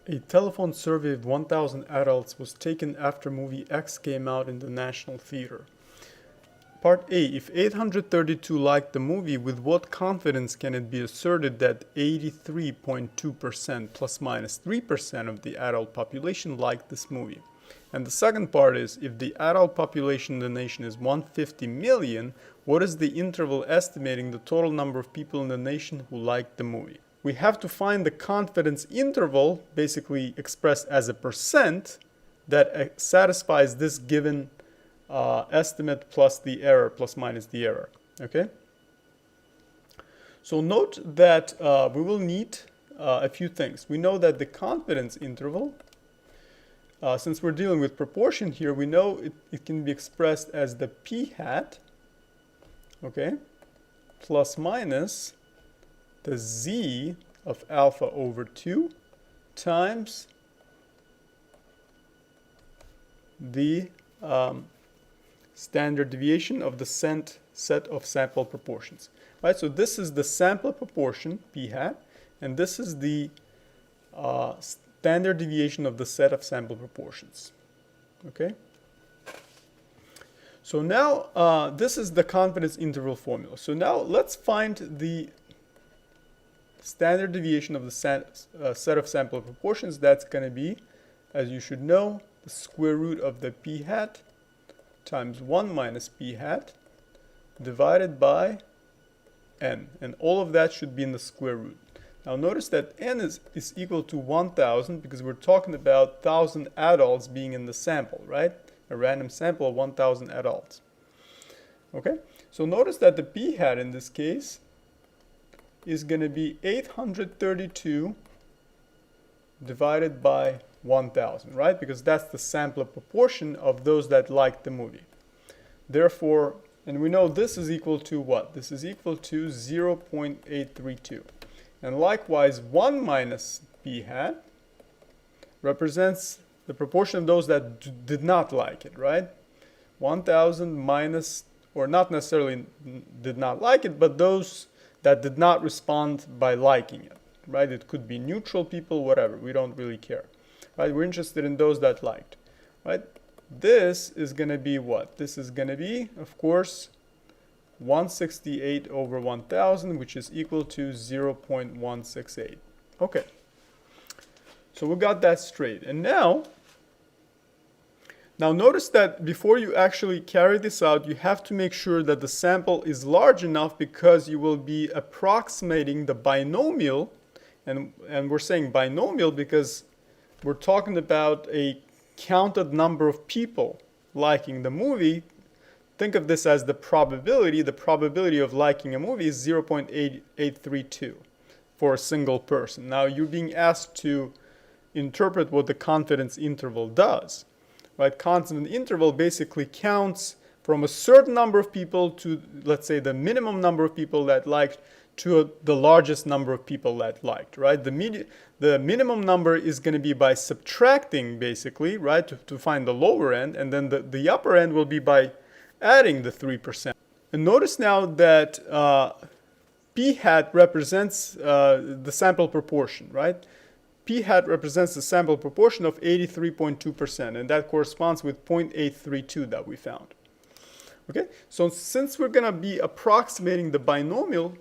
A telephone survey of 1,000 adults was taken after movie X came out in the National Theater. Part A. If 832 liked the movie, with what confidence can it be asserted that 83.2% plus minus 3% of the adult population liked this movie? And the second part is, if the adult population in the nation is 150 million, what is the interval estimating the total number of people in the nation who liked the movie? We have to find the confidence interval, basically expressed as a percent, that satisfies this given estimate plus the error, plus minus the error. Okay? So note that we will need a few things. We know that the confidence interval, since we're dealing with proportion here, we know it can be expressed as the p hat, okay, plus minus the z of alpha over 2 times the standard deviation of the set of sample proportions. Right, so this is the sample proportion, p hat, and this is the standard deviation of the set of sample proportions. Okay? So now this is the confidence interval formula. So now let's find the standard deviation of the set of sample proportions. That's going to be, as you should know, the square root of the p hat times 1 minus p hat divided by n. And all of that should be in the square root. Now notice that n is equal to 1,000 because we're talking about 1,000 adults being in the sample, right? A random sample of 1,000 adults. Okay? So notice that the p hat in this case is going to be 832 divided by 1,000, right? Because that's the sample proportion of those that liked the movie. Therefore, and we know this is equal to what? This is equal to 0.832. And likewise, 1 minus p hat represents the proportion of those that did not like it, right? 1,000 minus, or not necessarily did not like it, but those that did not respond by liking it, right? It could be neutral people, whatever. We don't really care, right? We're interested in those that liked, right? This is going to be what? This is going to be, of course, 168 over 1,000, which is equal to 0.168. Okay. So we got that straight. And now notice that before you actually carry this out, you have to make sure that the sample is large enough because you will be approximating the binomial. And we're saying binomial because we're talking about a counted number of people liking the movie. Think of this as the probability. The probability of liking a movie is 0.832 for a single person. Now you're being asked to interpret what the confidence interval does. Right? Confidence interval basically counts from a certain number of people to, let's say, the minimum number of people that liked to the largest number of people that liked, right? The minimum number is going to be by subtracting, basically, right, to find the lower end, and then the upper end will be by adding the 3%. And notice now that p hat represents the sample proportion, right? P hat represents the sample proportion of 83.2%, and that corresponds with 0.832 that we found. Okay, so since we're going to be approximating the binomial,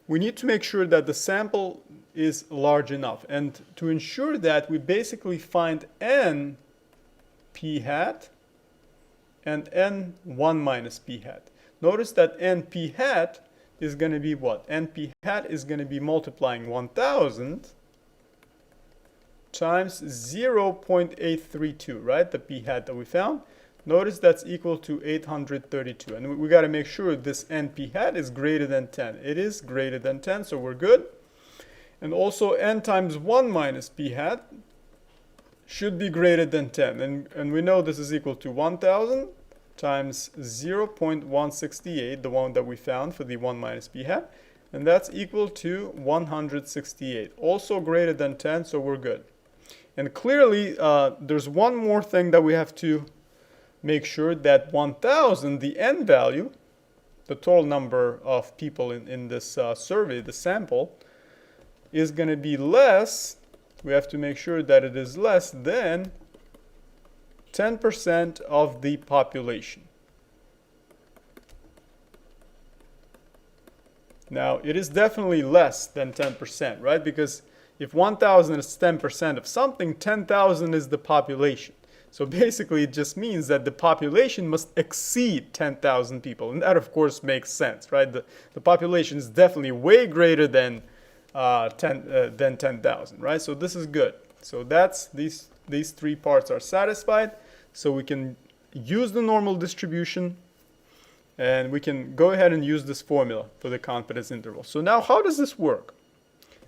we need to make sure that the sample is large enough. And to ensure that, we basically find n p hat and n 1 minus p hat. Notice that n p hat is going to be what? N p hat is going to be multiplying 1,000 times 0.832, right? The p hat that we found. Notice that's equal to 832. And we got to make sure this n p hat is greater than 10. It is greater than 10, so we're good. And also n times 1 minus p hat should be greater than 10. And we know this is equal to 1,000 times 0.168, the one that we found for the 1 minus p hat. And that's equal to 168. Also greater than 10, so we're good. And clearly, there's one more thing that we have to make sure, that 1,000, the n value, the total number of people in this survey, the sample, is going to be less, we have to make sure that it is less than 10% of the population. Now, it is definitely less than 10%, right? Because if 1,000 is 10% of something, 10,000 is the population. So basically, it just means that the population must exceed 10,000 people. And that, of course, makes sense, right? The population is definitely way greater than 10,000, right? So this is good. So that's these three parts are satisfied. So we can use the normal distribution, and we can go ahead and use this formula for the confidence interval. So now, how does this work?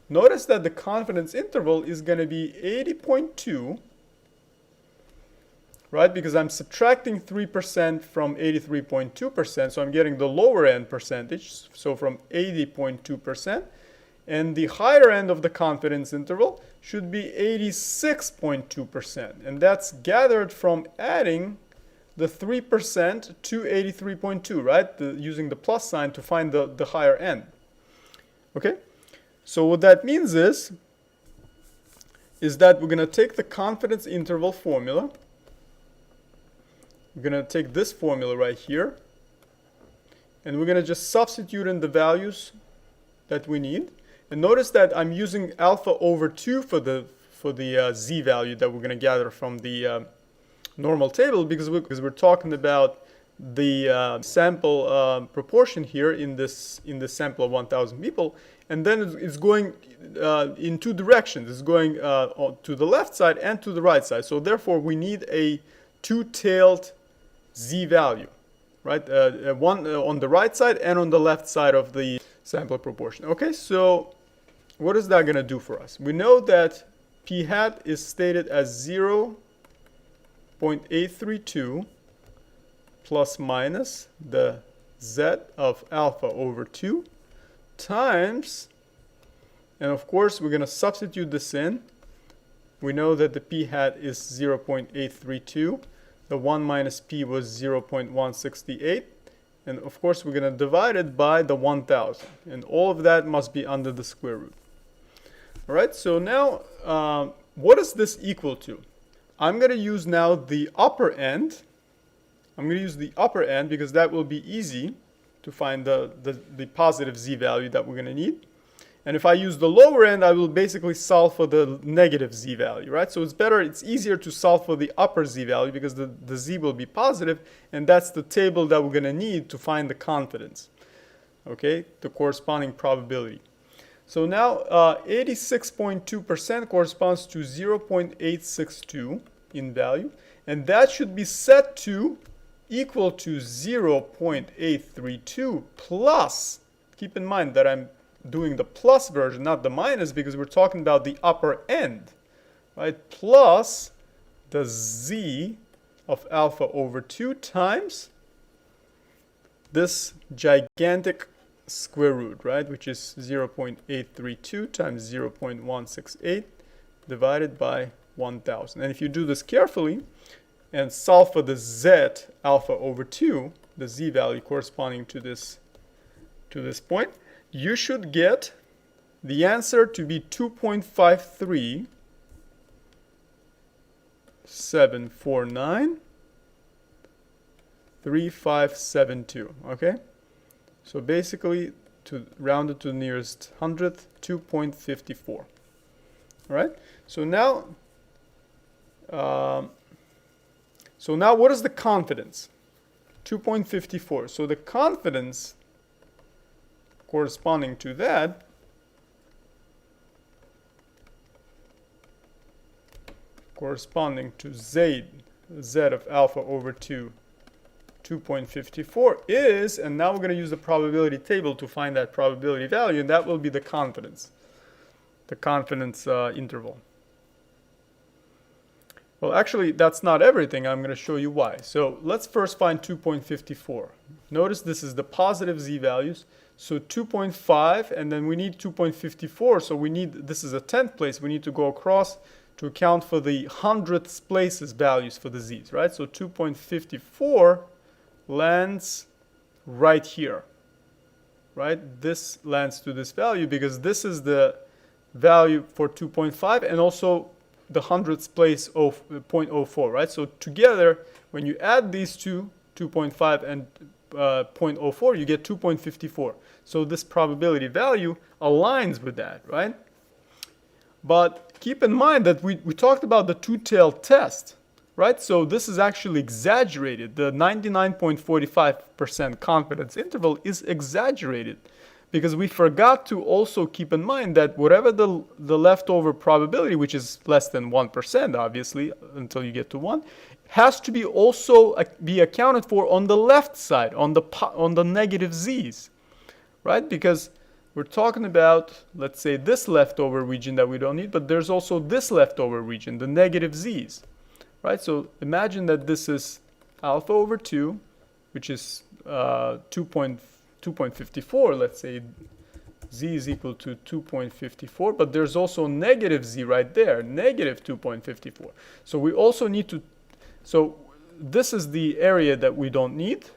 Notice that the confidence interval is going to be 80.2, right? Because I'm subtracting 3% from 83.2%, so I'm getting the lower end percentage, so from 80.2%. And the higher end of the confidence interval should be 86.2%. And that's gathered from adding the 3% to 83.2, right? Using the plus sign to find the higher end. Okay? So what that means is that we're going to take the confidence interval formula. We're going to take this formula right here, and we're going to just substitute in the values that we need. And notice that I'm using alpha over 2 for the z value that we're going to gather from the normal table, because we're talking about the sample proportion here in this sample of 1,000 people, and then it's going in two directions. It's going to the left side and to the right side. So therefore, we need a two-tailed z value, right? One on the right side and on the left side of the sample proportion. Okay, so what is that going to do for us? We know that p hat is stated as 0.832 plus minus the z of alpha over 2 times, and of course we're going to substitute this in. We know that the p hat is 0.832. The 1 minus p was 0.168. And of course we're going to divide it by the 1,000. And all of that must be under the square root. All right, so now what is this equal to? I'm going to use now the upper end. I'm going to use the upper end because that will be easy to find the positive z value that we're going to need. And if I use the lower end, I will basically solve for the negative z value, right? So it's easier to solve for the upper z value because the z will be positive, and that's the table that we're going to need to find the confidence, okay, the corresponding probability. So now 86.2% corresponds to 0.862 in value, and that should be set to equal to 0.832 plus, keep in mind that I'm doing the plus version, not the minus, because we're talking about the upper end, right? Plus the z of alpha over 2 times this gigantic square root, right? Which is 0.832 times 0.168 divided by 1,000. And if you do this carefully and solve for the z alpha over 2, the z value corresponding to this point, you should get the answer to be 2.537493572. Okay, so basically, to round it to the nearest hundredth, 2.54. All right, so now what is the confidence? 2.54. So the confidence corresponding to that corresponding to z of alpha over 2, 2.54 is, and now we're going to use the probability table to find that probability value, and that will be the confidence interval. Well, actually, that's not everything. I'm going to show you why. So let's first find 2.54. Notice this is the positive z values. So 2.5, and then we need 2.54. So this is a 10th place. We need to go across to account for the 100th places values for the z's, right? So 2.54 lands right here, right? This lands to this value because this is the value for 2.5 and also the hundredths place of 0.04, right? So together, when you add these two, 2.5 and 0.04, you get 2.54. So this probability value aligns with that, right? But keep in mind that we talked about the two-tailed test, right? So this is actually exaggerated. The 99.45% confidence interval is exaggerated because we forgot to also keep in mind that whatever the leftover probability, which is less than 1%, obviously, until you get to 1, has to be also be accounted for on the left side, on the negative z's, right? Because we're talking about, let's say, this leftover region that we don't need, but there's also this leftover region, the negative z's, right? So imagine that this is alpha over 2, which is 2.54, let's say z is equal to 2.54, but there's also negative z right there, negative 2.54. So we also need to, so this is the area that we don't need,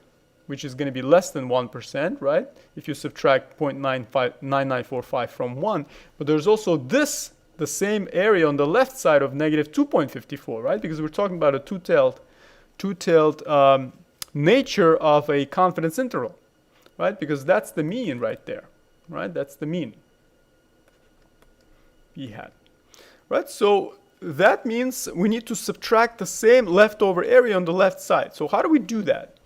which is going to be less than 1%, right? If you subtract 0.9945 from 1. But there's also this, the same area on the left side of negative 2.54, right? Because we're talking about a two-tailed nature of a confidence interval, right? Because that's the mean right there, right? That's the mean, p hat, right? So that means we need to subtract the same leftover area on the left side. So how do we do that?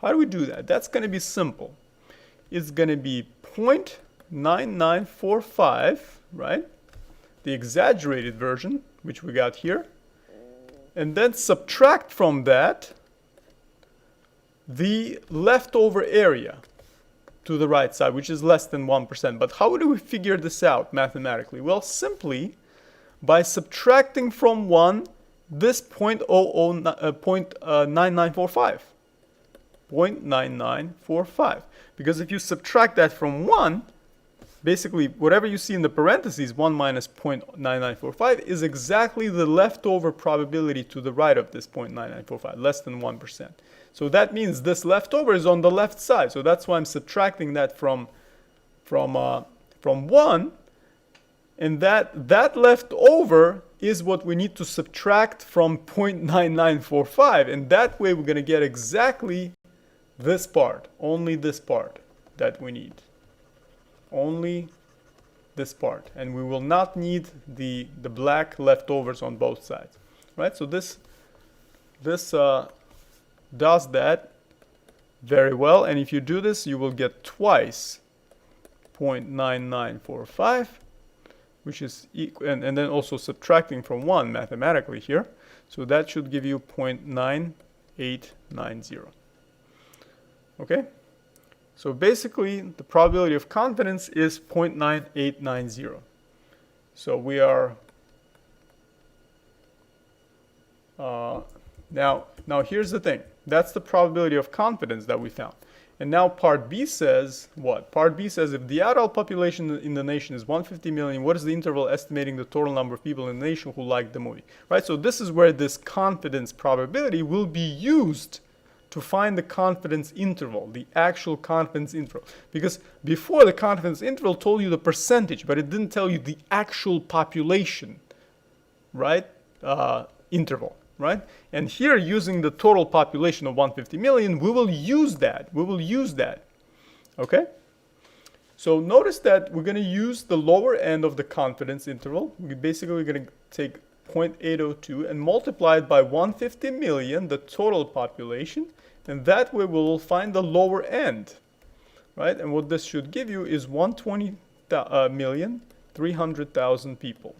How do we do that? That's going to be simple. It's going to be 0.9945, right? The exaggerated version, which we got here. And then subtract from that the leftover area to the right side, which is less than 1%. But how do we figure this out mathematically? Well, simply by subtracting from 1 this 0.9945. 0.9945. Because if you subtract that from 1, basically whatever you see in the parentheses, 1 minus 0.9945, is exactly the leftover probability to the right of this 0.9945, less than 1%. So that means this leftover is on the left side. So that's why I'm subtracting that from 1. And that leftover is what we need to subtract from 0.9945. And that way we're going to get exactly this part, only this part that we need. Only this part. And we will not need the black leftovers on both sides. Right? So this does that very well. And if you do this, you will get twice 0.9945, which is equal, and then also subtracting from 1 mathematically here. So that should give you 0.9890. Okay? So basically, the probability of confidence is 0.9890. So we are now here's the thing. That's the probability of confidence that we found. And now part B says what? Part B says if the adult population in the nation is 150 million, what is the interval estimating the total number of people in the nation who like the movie? Right? So this is where this confidence probability will be used to find the confidence interval, the actual confidence interval. Because before, the confidence interval told you the percentage, but it didn't tell you the actual population, right? Interval, right? And here, using the total population of 150 million, we will use that. We will use that. Okay? So notice that we're going to use the lower end of the confidence interval. We're basically going to take 0.802 and multiply it by 150 million, the total population. And that way we will find the lower end, right? And what this should give you is 120,300,000 people.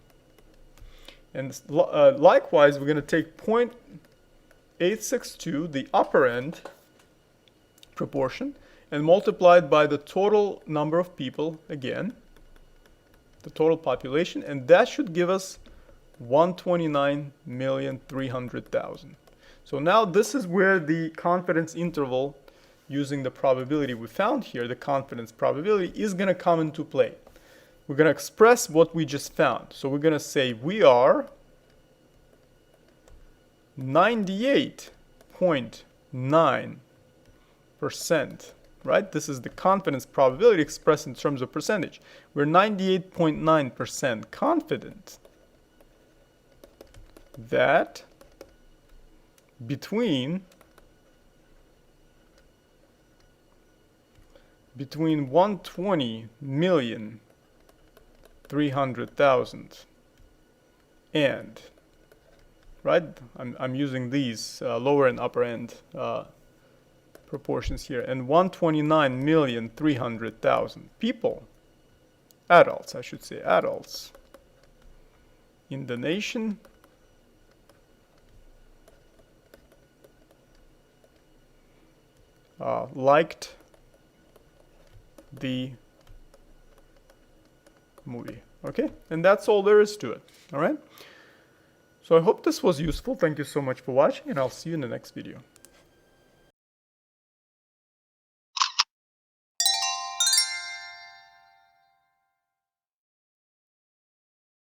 And likewise, we're going to take 0.862, the upper end proportion, and multiply it by the total number of people, again, the total population, and that should give us 129,300,000. So now this is where the confidence interval, using the probability we found here, the confidence probability, is going to come into play. We're going to express what we just found. So we're going to say we are 98.9% right? This is the confidence probability expressed in terms of percentage. We're 98.9% confident that between 120,300,000 and, right, I'm using these lower and upper end proportions here, and 129,300,000 people, adults, I should say, adults in the nation liked the movie. Okay, and that's all there is to it. All right, so I hope this was useful. Thank you so much for watching, and I'll see you in the next video.